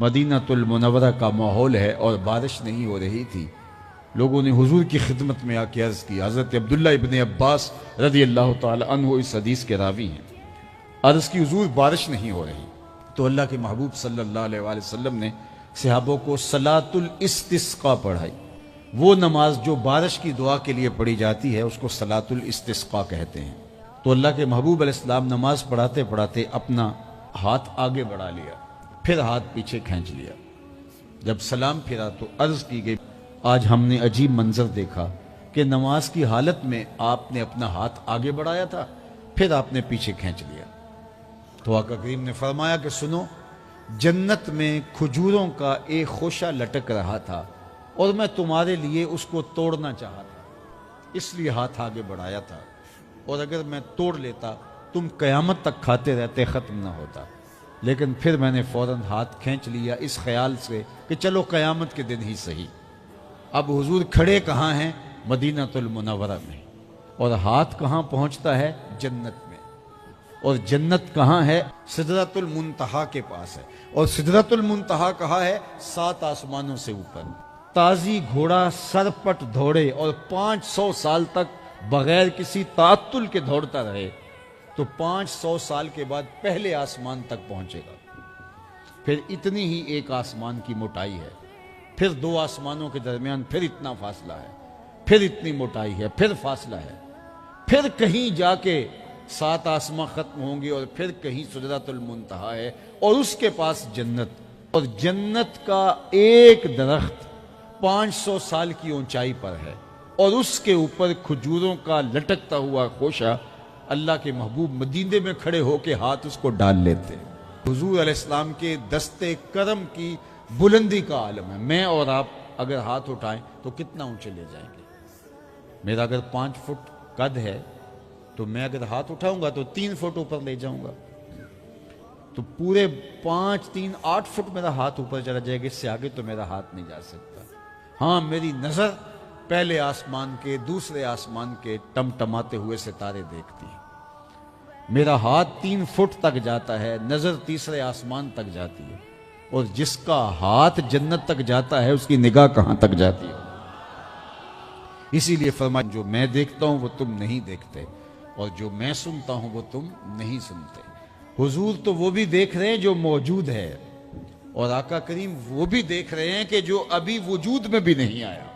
مدینۃ المنورہ کا ماحول ہے اور بارش نہیں ہو رہی تھی۔ لوگوں نے حضور کی خدمت میں آ کے عرض کی، حضرت عبداللہ ابن عباس رضی اللہ تعالی عنہ اس حدیث کے راوی ہیں، عرض کی حضور بارش نہیں ہو رہی، تو اللہ کے محبوب صلی اللہ علیہ وآلہ وسلم نے صحابوں کو صلاۃ الاستسقاء پڑھائی۔ وہ نماز جو بارش کی دعا کے لیے پڑھی جاتی ہے اس کو صلاۃ الاستسقاء کہتے ہیں۔ تو اللہ کے محبوب علیہ السلام نماز پڑھاتے پڑھاتے اپنا ہاتھ آگے بڑھا لیا، پھر ہاتھ پیچھے کھینچ لیا۔ جب سلام پھرا تو عرض کی گئی، آج ہم نے عجیب منظر دیکھا کہ نماز کی حالت میں آپ نے اپنا ہاتھ آگے بڑھایا تھا، پھر آپ نے پیچھے کھینچ لیا۔ تو آقا کریم نے فرمایا کہ سنو، جنت میں کھجوروں کا ایک خوشہ لٹک رہا تھا اور میں تمہارے لیے اس کو توڑنا چاہا تھا، اس لیے ہاتھ آگے بڑھایا تھا، اور اگر میں توڑ لیتا تم قیامت تک کھاتے رہتے، ختم نہ ہوتا، لیکن پھر میں نے فوراً ہاتھ کھینچ لیا اس خیال سے کہ چلو قیامت کے دن ہی صحیح۔ اب حضور کھڑے کہاں ہیں؟ مدینۃ المنورہ میں، اور ہاتھ کہاں پہنچتا ہے؟ جنت میں، اور جنت کہاں ہے؟ سدرۃ المنتہا کے پاس ہے، اور سدرۃ المنتہا کہاں ہے؟ 7 آسمانوں سے اوپر۔ تازی گھوڑا سرپٹ دوڑے اور 500 سال تک بغیر کسی تعطل کے دوڑتا رہے تو 500 سال کے بعد پہلے آسمان تک پہنچے گا۔ پھر اتنی ہی ایک آسمان کی موٹائی ہے، پھر 2 آسمانوں کے درمیان پھر اتنا فاصلہ ہے، پھر اتنی موٹائی ہے، پھر فاصلہ ہے، پھر کہیں جا کے 7 آسمان ختم ہوں گے اور پھر کہیں سدرۃ المنتہا ہے، اور اس کے پاس جنت، اور جنت کا ایک درخت 500 سال کی اونچائی پر ہے، اور اس کے اوپر کھجوروں کا لٹکتا ہوا خوشہ۔ اللہ کے محبوب مدینے میں کھڑے ہو کے ہاتھ اس کو ڈال لیتے۔ حضور علیہ السلام کے دستے کرم کی بلندی کا عالم ہے۔ میں اور آپ اگر ہاتھ اٹھائیں تو کتنا اونچے لے جائیں گے؟ میرا اگر 5 فٹ قد ہے تو میں اگر ہاتھ اٹھاؤں گا تو 3 فٹ اوپر لے جاؤں گا، تو پورے 5 3 8 فٹ میرا ہاتھ اوپر چلا جائے گا، اس سے آگے تو میرا ہاتھ نہیں جا سکتا۔ ہاں، میری نظر پہلے آسمان کے دوسرے آسمان کے ٹمٹماتے ہوئے ستارے دیکھتی ہے، میرا ہاتھ 3 فٹ تک جاتا ہے، نظر تیسرے آسمان تک جاتی ہے، اور جس کا ہاتھ جنت تک جاتا ہے اس کی نگاہ کہاں تک جاتی ہے؟ اسی لیے فرمایا، جو میں دیکھتا ہوں وہ تم نہیں دیکھتے، اور جو میں سنتا ہوں وہ تم نہیں سنتے۔ حضور تو وہ بھی دیکھ رہے ہیں جو موجود ہے، اور آقا کریم وہ بھی دیکھ رہے ہیں کہ جو ابھی وجود میں بھی نہیں آیا۔